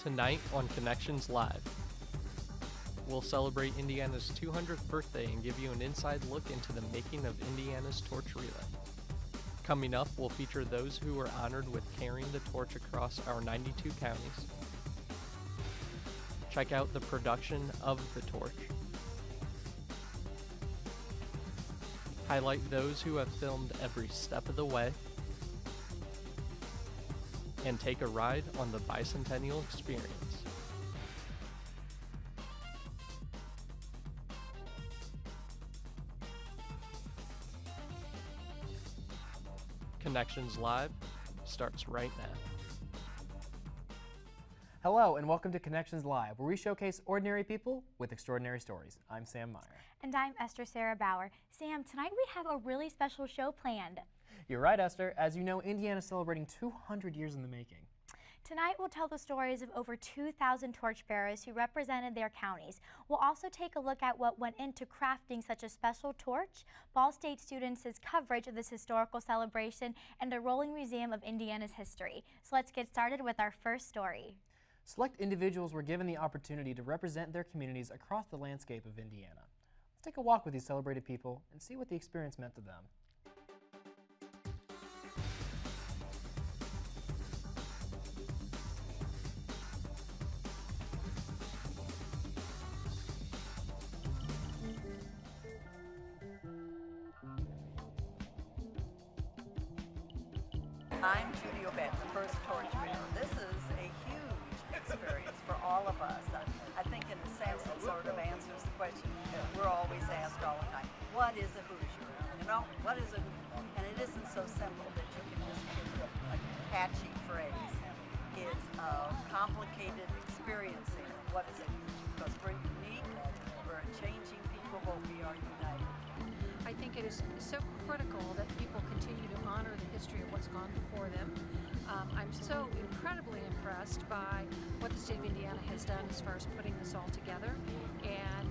Tonight on Connections Live, we'll celebrate Indiana's 200th birthday and give you an inside look into the making of Indiana's torch relay. Coming up, we'll feature those who were honored with carrying the torch across our 92 counties. Check out the production of the torch. Highlight those who have filmed every step of the way. And take a ride on the Bicentennial Experience. Connections Live starts right now. Hello and welcome to Connections Live, where we showcase ordinary people with extraordinary stories. I'm Sam Meyer. And I'm Esther Sarah Bauer. Sam, tonight we have a really special show planned. You're right, Esther. As you know, Indiana's celebrating 200 years in the making. Tonight we'll tell the stories of over 2,000 torchbearers who represented their counties. We'll also take a look at what went into crafting such a special torch, Ball State students' coverage of this historical celebration, and a rolling museum of Indiana's history. So let's get started with our first story. Select individuals were given the opportunity to represent their communities across the landscape of Indiana. Let's take a walk with these celebrated people and see what the experience meant to them. I'm Judy Obed, the first torchbearer. This is a huge experience for all of us. I think in a sense it sort of answers the question we're always asked all the time, what is a Hoosier? You know, what is a Hoosier? And it isn't so simple that you can just give a catchy phrase. It's a complicated experience here. What is it? Because we're unique, we're a changing people, but we are united. I think it is so critical that people continue to honor the history of what's gone before them. I'm so incredibly impressed by what the state of Indiana has done as far as putting this all together. And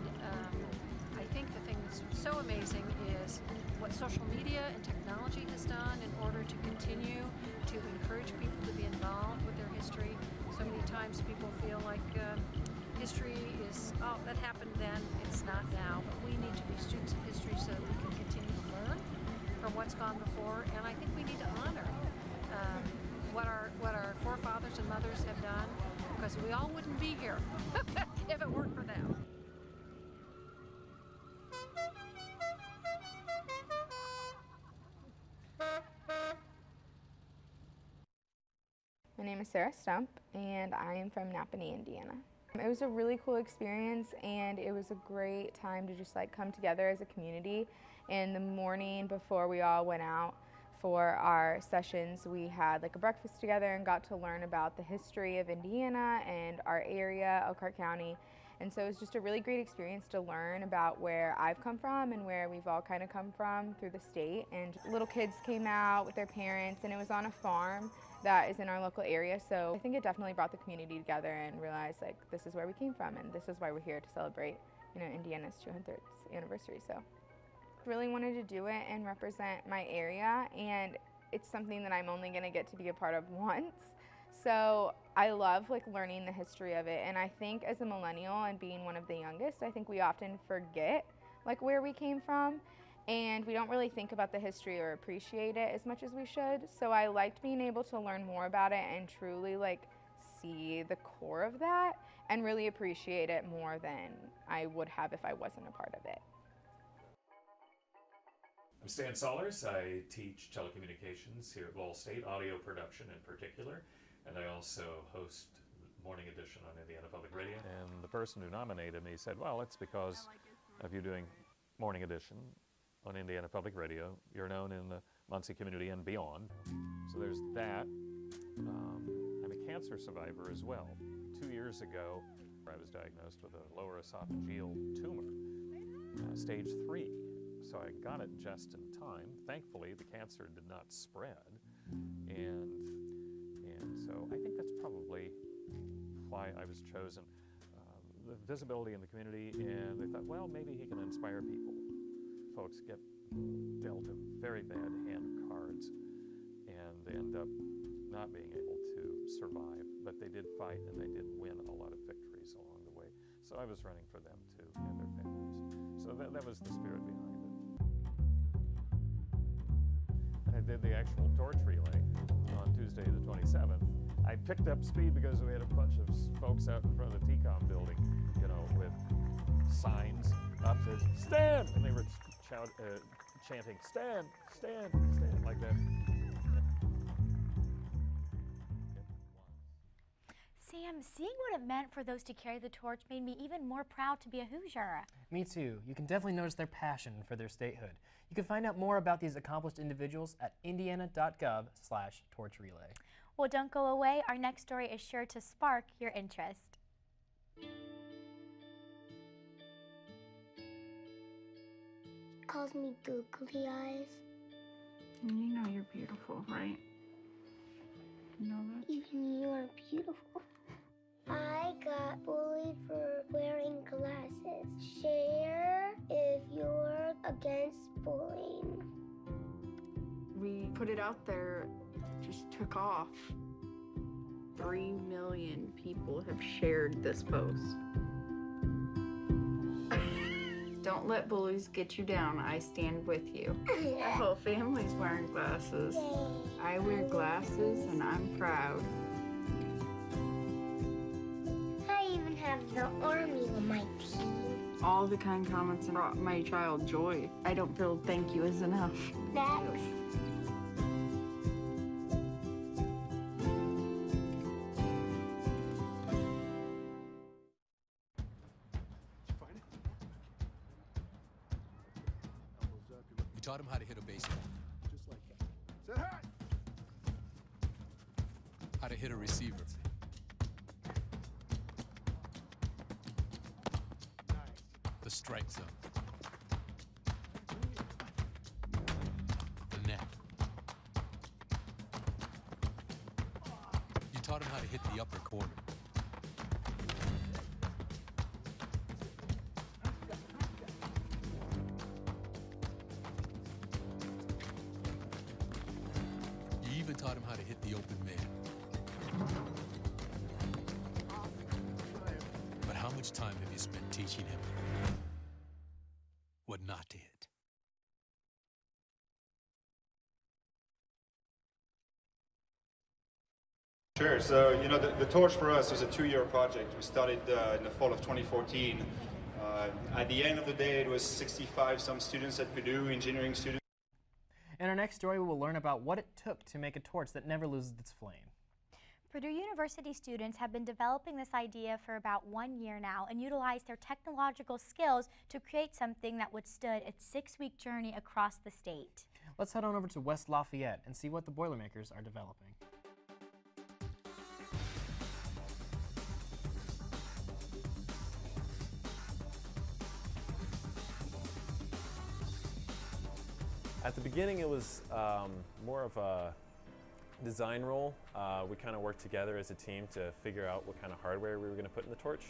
I think the thing that's so amazing is what social media and technology has done in order to continue to encourage people to be involved with their history. So many times people feel like history is, oh, that happened then, it's not now. But we need to be students of history so that we can continue to learn from what's gone before. And I think we need to honor what our forefathers and mothers have done, because we all wouldn't be here if it weren't for them. My name is Sarah Stump, and I am from Napanee, Indiana. It was a really cool experience, and it was a great time to just come together as a community. In the morning before we all went out for our sessions, we had a breakfast together and got to learn about the history of Indiana and our area, Elkhart County. And so it was just a really great experience to learn about where I've come from and where we've all kind of come from through the state. And little kids came out with their parents, and it was on a farm that is in our local area. So I think it definitely brought the community together and realized this is where we came from, and this is why we're here to celebrate, Indiana's 200th anniversary. So really wanted to do it and represent my area, and it's something that I'm only going to get to be a part of once. So I love learning the history of it, and I think as a millennial and being one of the youngest, I think we often forget where we came from, and we don't really think about the history or appreciate it as much as we should. So I liked being able to learn more about it and truly see the core of that and really appreciate it more than I would have if I wasn't a part of it. I'm Stan Sollers. I teach telecommunications here at Ball State, audio production in particular, and I also host Morning Edition on Indiana Public Radio. And the person who nominated me said, well, it's because of you doing Morning Edition on Indiana Public Radio. You're known in the Muncie community and beyond. So there's that. I'm a cancer survivor as well. 2 years ago, I was diagnosed with a lower esophageal tumor, stage 3. So I got it just in time. Thankfully, the cancer did not spread. And so I think that's probably why I was chosen. The visibility in the community, and they thought, well, maybe he can inspire people. Folks get dealt a very bad hand of cards and end up not being able to survive, but they did fight and they did win a lot of victories along the way. So I was running for them too and their families. So that was the spirit behind it. I did the actual torch relay on Tuesday the 27th. I picked up speed because we had a bunch of folks out in front of the TCOM building, you know, with signs up that stand, and they were chanting, stand, stand, stand, like that. Sam, seeing what it meant for those to carry the torch made me even more proud to be a Hoosier. Me too. You can definitely notice their passion for their statehood. You can find out more about these accomplished individuals at indiana.gov/torchrelay. Well, don't go away. Our next story is sure to spark your interest. Calls me googly eyes. You know you're beautiful, right? You know that? Even you are beautiful. I got bullied for wearing glasses. Share if you're against bullying. We put it out there, just took off. 3 million people have shared this post. Don't let bullies get you down. I stand with you. Our whole family's wearing glasses. I wear glasses and I'm proud. I even have the army on my team. All the kind comments brought my child joy. I don't feel thank you is enough. That's We taught him how to hit a baseball. Just like that. Say hi! How to hit a receiver. Nice. The strike zone. The net. You taught him how to hit the upper corner. You even taught him how to hit the open man. But how much time have you spent teaching him what not to hit? Sure. So, you know, the torch for us was a 2-year project. We started in the fall of 2014. At the end of the day, it was 65 some students at Purdue, engineering students. In our next story, we will learn about what it took to make a torch that never loses its flame. Purdue University students have been developing this idea for about 1 year now and utilized their technological skills to create something that withstood its 6-week journey across the state. Let's head on over to West Lafayette and see what the Boilermakers are developing. At the beginning, it was more of a design role. We kind of worked together as a team to figure out what kind of hardware we were going to put in the torch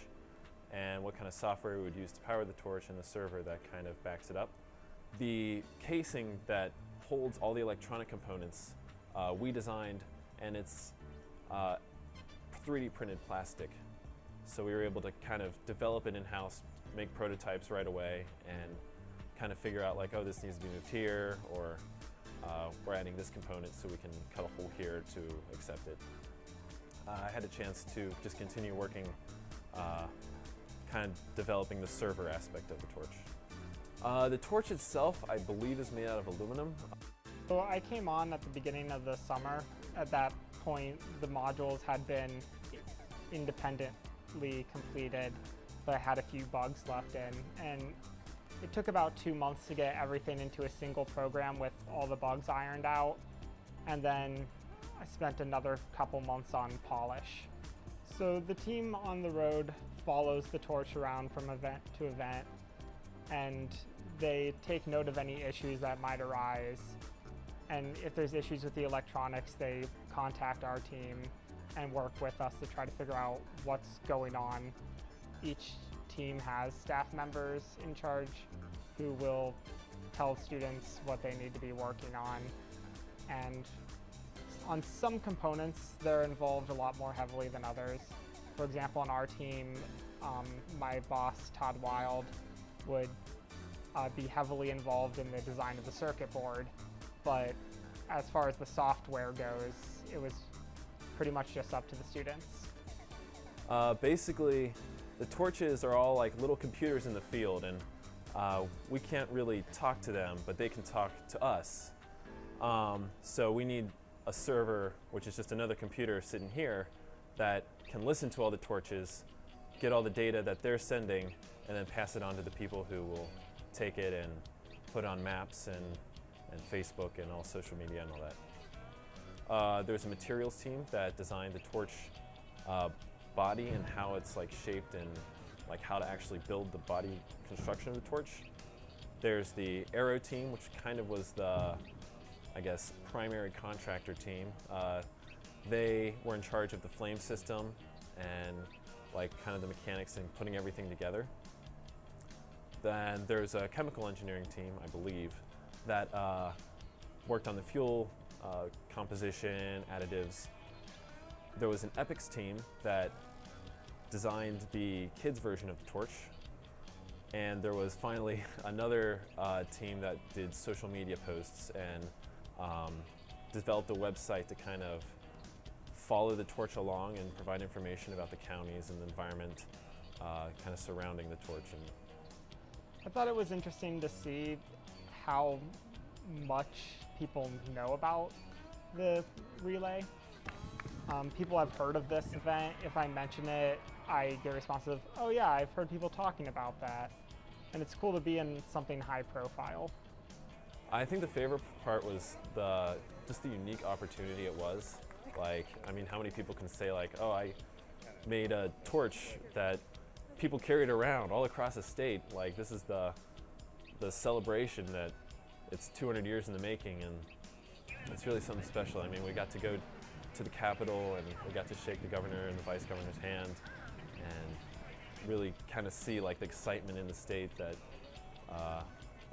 and what kind of software we would use to power the torch and the server that kind of backs it up. The casing that holds all the electronic components we designed, and it's 3D printed plastic. So we were able to kind of develop it in-house, make prototypes right away, and kind of figure out like, oh, this needs to be moved here, or we're adding this component so we can cut a hole here to accept it. I had a chance to just continue working, kind of developing the server aspect of the torch. The torch itself, I believe, is made out of aluminum. So I came on at the beginning of the summer. At that point, the modules had been independently completed, but I had a few bugs left in. And it took about 2 months to get everything into a single program with all the bugs ironed out. And then I spent another couple months on polish. So the team on the road follows the torch around from event to event, and they take note of any issues that might arise. And if there's issues with the electronics, they contact our team and work with us to try to figure out what's going on. Each team has staff members in charge who will tell students what they need to be working on, and On some components, they're involved a lot more heavily than others. For example, on our team, my boss, Todd Wild, would be heavily involved in the design of the circuit board, but as far as the software goes, it was pretty much just up to the students. Basically, the torches are all like little computers in the field, and we can't really talk to them, but they can talk to us. So we need a server, which is just another computer sitting here, that can listen to all the torches, get all the data that they're sending, and then pass it on to the people who will take it and put it on maps and Facebook and all social media and all that. There's a materials team that designed the torch body and how it's like shaped and like how to actually build the body construction of the torch. There's the aero team, which kind of was the, I guess, primary contractor team. They were in charge of the flame system and like kind of the mechanics and putting everything together. Then there's a chemical engineering team, I believe, that worked on the fuel composition, additives. There was an EPICS team that designed the kids' version of the torch. And there was finally another team that did social media posts and developed a website to kind of follow the torch along and provide information about the counties and the environment kind of surrounding the torch. And I thought it was interesting to see how much people know about the relay. People have heard of this event. If I mention it, I get a response of, oh yeah, I've heard people talking about that. And it's cool to be in something high profile. I think the favorite part was just the unique opportunity it was. Like, I mean, how many people can say like, oh, I made a torch that people carried around all across the state. Like, this is the celebration that it's 200 years in the making, and it's really something special. I mean, we got to go to the Capitol and we got to shake the governor and the vice governor's hand and really kind of see like the excitement in the state that,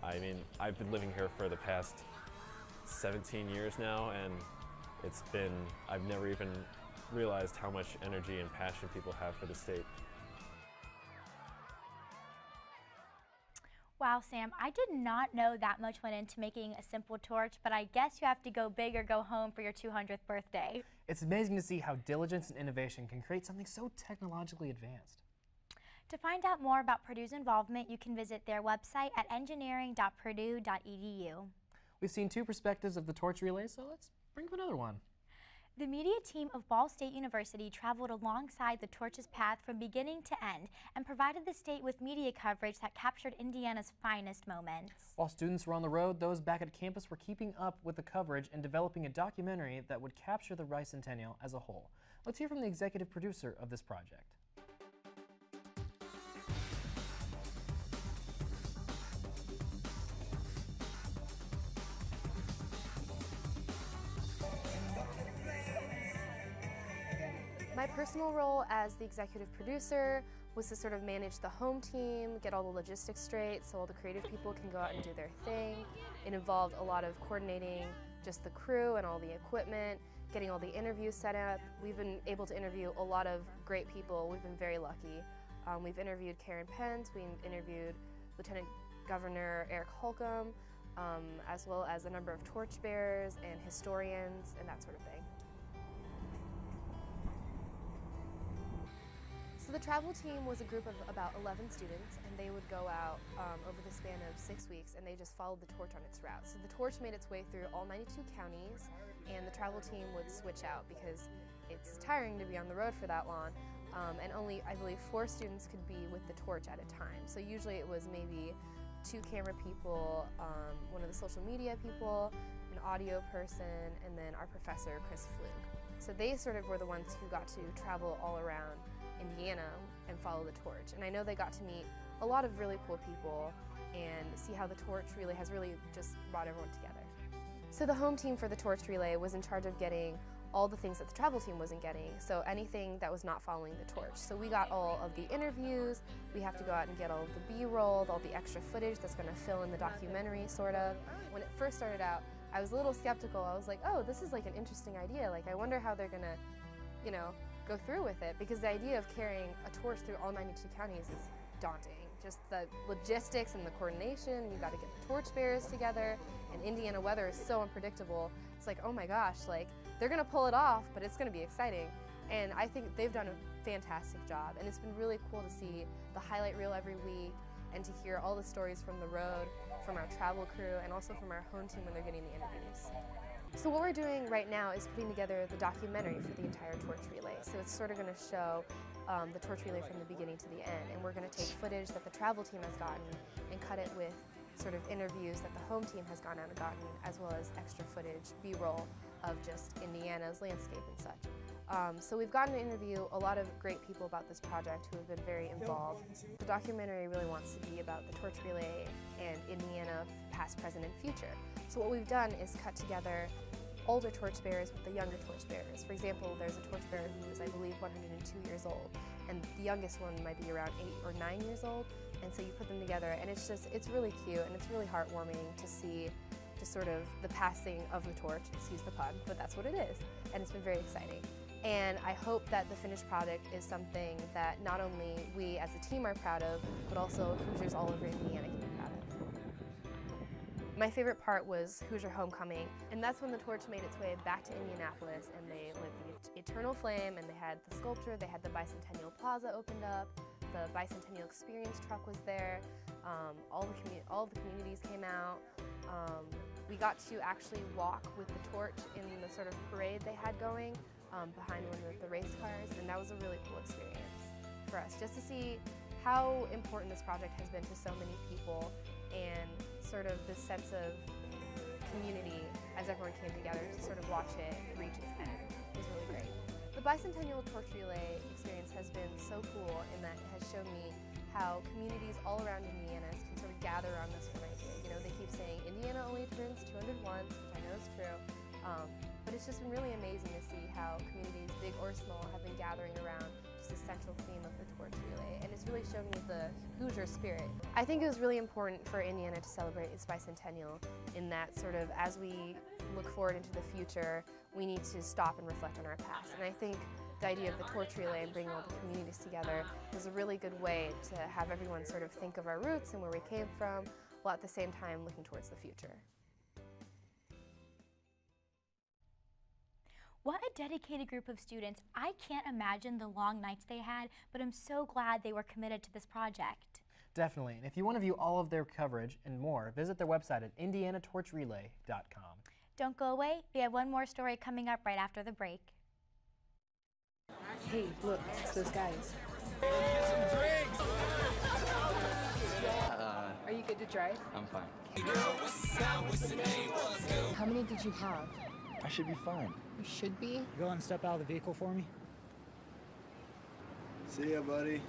I mean, I've been living here for the past 17 years now, and I've never even realized how much energy and passion people have for the state. Wow, Sam, I did not know that much went into making a simple torch, but I guess you have to go big or go home for your 200th birthday. It's amazing to see how diligence and innovation can create something so technologically advanced. To find out more about Purdue's involvement, you can visit their website at engineering.purdue.edu. We've seen two perspectives of the torch relay, so let's bring up another one. The media team of Ball State University traveled alongside the torch's path from beginning to end and provided the state with media coverage that captured Indiana's finest moments. While students were on the road, those back at campus were keeping up with the coverage and developing a documentary that would capture the Ricentennial as a whole. Let's hear from the executive producer of this project. My personal role as the executive producer was to sort of manage the home team, get all the logistics straight so all the creative people can go out and do their thing. It involved a lot of coordinating just the crew and all the equipment, getting all the interviews set up. We've been able to interview a lot of great people. We've been very lucky. We've interviewed Karen Pence, we've interviewed Lieutenant Governor Eric Holcomb, as well as a number of torchbearers and historians and that sort of thing. So the travel team was a group of about 11 students, and they would go out over the span of 6 weeks, and they just followed the torch on its route. So the torch made its way through all 92 counties, and the travel team would switch out because it's tiring to be on the road for that long, and only, I believe, 4 students could be with the torch at a time. So usually it was maybe 2 camera people, one of the social media people, an audio person, and then our professor, Chris Flug. So they sort of were the ones who got to travel all around Indiana and follow the torch. And I know they got to meet a lot of really cool people and see how the torch relay has really just brought everyone together. So the home team for the torch relay was in charge of getting all the things that the travel team wasn't getting, so anything that was not following the torch. So we got all of the interviews, we have to go out and get all of the B-roll, all the extra footage that's going to fill in the documentary, sort of. When it first started out, I was a little skeptical. I was like, oh, this is like an interesting idea. Like, I wonder how they're gonna, you know, go through with it, because the idea of carrying a torch through all 92 counties is daunting. Just the logistics and the coordination, you got to get the torch bearers together, and Indiana weather is so unpredictable. It's like, oh my gosh, like, they're gonna pull it off, but it's gonna be exciting. And I think they've done a fantastic job, and it's been really cool to see the highlight reel every week and to hear all the stories from the road, from our travel crew, and also from our home team when they're getting the interviews. So what we're doing right now is putting together the documentary for the entire torch relay. So it's sort of going to show the torch relay from the beginning to the end, and we're going to take footage that the travel team has gotten and cut it with sort of interviews that the home team has gone out and gotten, as well as extra footage, B-roll of just Indiana's landscape and such. So we've gotten to interview a lot of great people about this project who have been very involved. The documentary really wants to be about the torch relay and Indiana past, present, and future. So what we've done is cut together older torch bearers with the younger torch bearers. For example, there's a torch bearer who is, I believe, 102 years old, and the youngest one might be around 8 or 9 years old. And so you put them together, and it's really cute, and it's really heartwarming to see just sort of the passing of the torch, excuse the pun, but that's what it is. And it's been very exciting. And I hope that the finished product is something that not only we as a team are proud of, but also Hoosiers all over Indiana can be proud of. My favorite part was Hoosier Homecoming, and that's when the torch made its way back to Indianapolis, and they lit the Eternal Flame, and they had the sculpture, they had the Bicentennial Plaza opened up, the Bicentennial Experience truck was there, all of the communities came out. We got to actually walk with the torch in the sort of parade they had going behind one of the race cars, and that was a really cool experience for us, just to see how important this project has been to so many people, and sort of this sense of community as everyone came together to sort of watch it reach its end. It was really great. The Bicentennial Torch Relay experience has been so cool in that it has shown me how communities all around Indiana can sort of gather around this one idea. You know, they keep saying Indiana only turns 200 once, which I know is true, but it's just been really amazing to see how communities, big or small, have been gathering around just the central theme of the torch relay, and it's really shown me the Hoosier spirit. I think it was really important for Indiana to celebrate its bicentennial in that sort of as we look forward into the future, we need to stop and reflect on our past. And I think the idea of the torch relay and bringing all the communities together is a really good way to have everyone sort of think of our roots and where we came from, while at the same time looking towards the future. What a dedicated group of students. I can't imagine the long nights they had, but I'm so glad they were committed to this project. Definitely, and if you want to view all of their coverage and more, visit their website at indianatorchrelay.com. Don't go away, we have one more story coming up right after the break. Hey, look, it's those guys. Are you good to drive? I'm fine. How many did you have? I should be fine. You should be? Go and step out of the vehicle for me. See ya, buddy.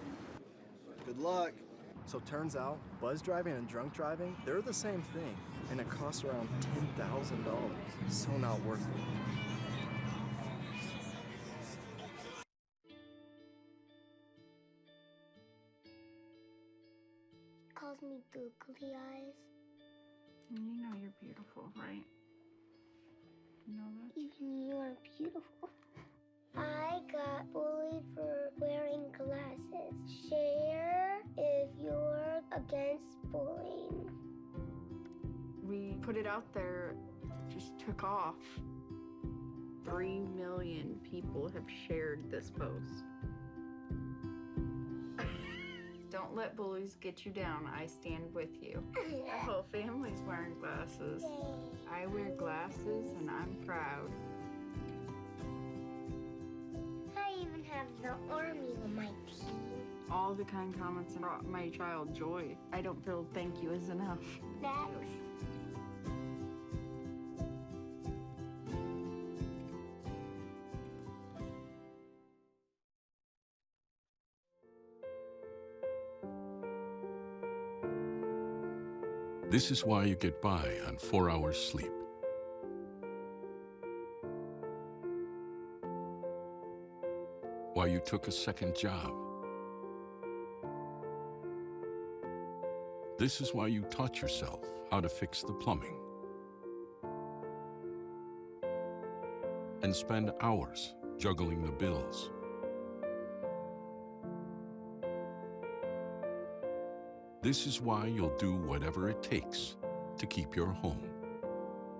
Good luck. So turns out, buzz driving and drunk driving, they're the same thing, and it costs around $10,000. So not worth it. Calls me googly eyes. You know you're beautiful, right? You know that? Even you're beautiful. I got bullied for wearing glasses. Share if you're against bullying. We put it out there, just took off. 3 million people have shared this post. Don't let bullies get you down. I stand with you. My whole family's wearing glasses. I wear glasses and I'm proud. I even have the army on my team. All the kind comments brought my child joy. I don't feel thank you is enough. Thanks. This is why you get by on 4 hours sleep. Why you took a second job. This is why you taught yourself how to fix the plumbing. and spend hours juggling the bills. This is why you'll do whatever it takes to keep your home.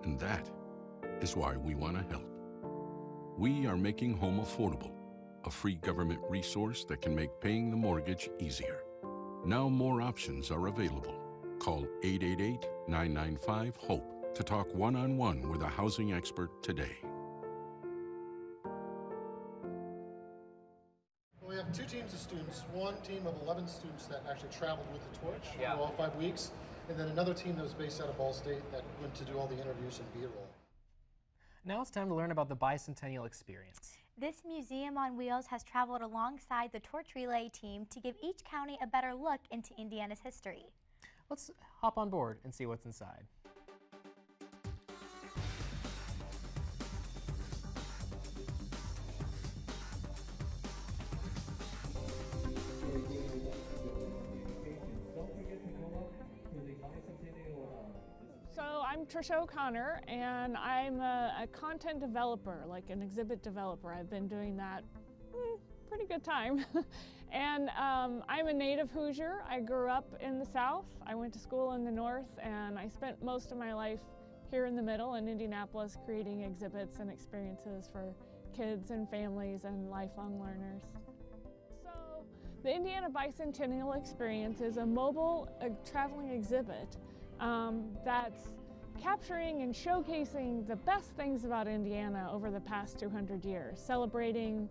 And that is why we want to help. We are making home affordable, a free government resource that can make paying the mortgage easier. Now more options are available. Call 888-995-HOPE to talk one-on-one with a housing expert today. We have two teams of students, one team of 11 students that actually traveled with the torch for all 5 weeks, and then another team that was based out of Ball State that went to do all the interviews and B-roll. Now it's time to learn about the Bicentennial Experience. This Museum on Wheels has traveled alongside the torch relay team to give each county a better look into Indiana's history. Let's hop on board and see what's inside. So I'm Trisha O'Connor, and I'm a content developer, like an exhibit developer. I've been doing that pretty good time. And I'm a native Hoosier. I grew up in the South. I went to school in the North, and I spent most of my life here in the middle in Indianapolis creating exhibits and experiences for kids and families and lifelong learners. So the Indiana Bicentennial Experience is a mobile traveling exhibit that's capturing and showcasing the best things about Indiana over the past 200 years, celebrating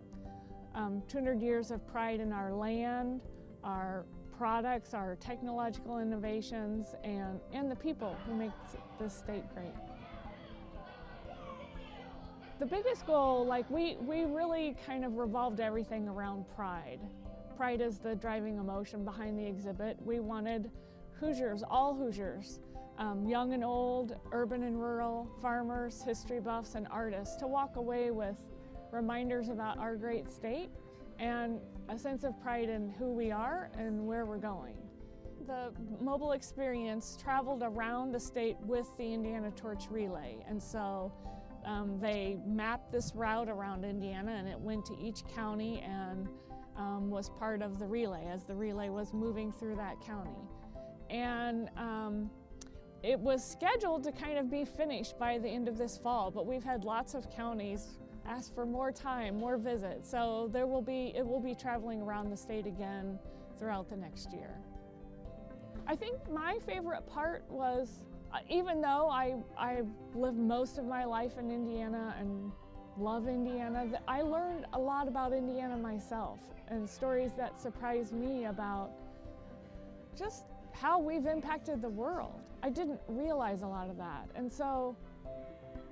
200 years of pride in our land, our products, our technological innovations, and the people who make this state great. The biggest goal, like we really kind of revolved everything around pride. Pride is the driving emotion behind the exhibit. We wanted Hoosiers, all Hoosiers, young and old, urban and rural, farmers, history buffs, and artists to walk away with reminders about our great state and a sense of pride in who we are and where we're going. The mobile experience traveled around the state with the Indiana Torch Relay, and so they mapped this route around Indiana, and it went to each county and was part of the relay as the relay was moving through that county. And it was scheduled to kind of be finished by the end of this fall, but we've had lots of counties ask for more time, more visits. So it will be traveling around the state again throughout the next year. I think my favorite part was, even though I've lived most of my life in Indiana and love Indiana, I learned a lot about Indiana myself and stories that surprised me about just how we've impacted the world. I didn't realize a lot of that. And so,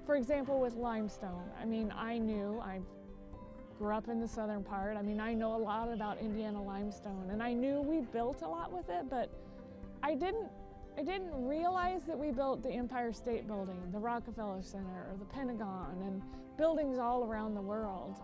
for example, with limestone, I mean, I grew up in the southern part. I mean, I know a lot about Indiana limestone, and I knew we built a lot with it, but I didn't realize that we built the Empire State Building, the Rockefeller Center, or the Pentagon, and buildings all around the world.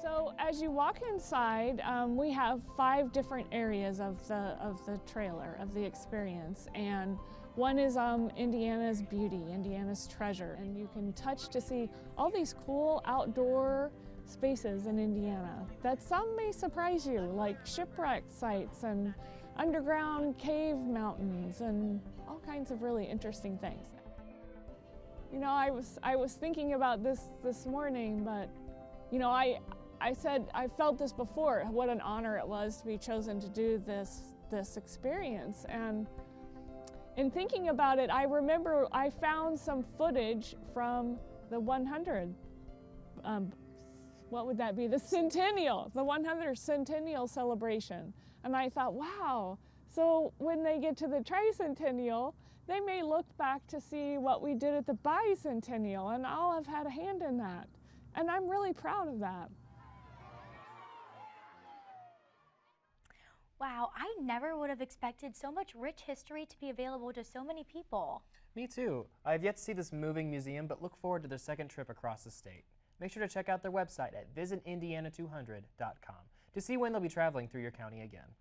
So as you walk inside, we have 5 different areas of the trailer, of the experience, and one is Indiana's beauty, Indiana's treasure, and you can touch to see all these cool outdoor spaces in Indiana that some may surprise you, like shipwreck sites and underground cave mountains and all kinds of really interesting things. You know, I was thinking about this morning, but you know, I said I felt this before, what an honor it was to be chosen to do this experience. And in thinking about it, I remember I found some footage from the 100, what would that be? The centennial, the 100th centennial celebration. And I thought, wow, so when they get to the tricentennial, they may look back to see what we did at the bicentennial, and I'll have had a hand in that. And I'm really proud of that. Wow, I never would have expected so much rich history to be available to so many people. Me too. I've yet to see this moving museum, but look forward to their second trip across the state. Make sure to check out their website at visitindiana200.com to see when they'll be traveling through your county again.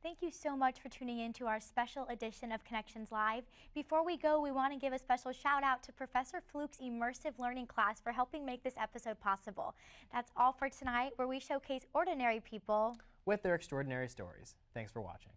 Thank you so much for tuning in to our special edition of Connections Live. Before we go, we want to give a special shout out to Professor Fluke's immersive learning class for helping make this episode possible. That's all for tonight, where we showcase ordinary people with their extraordinary stories. Thanks for watching.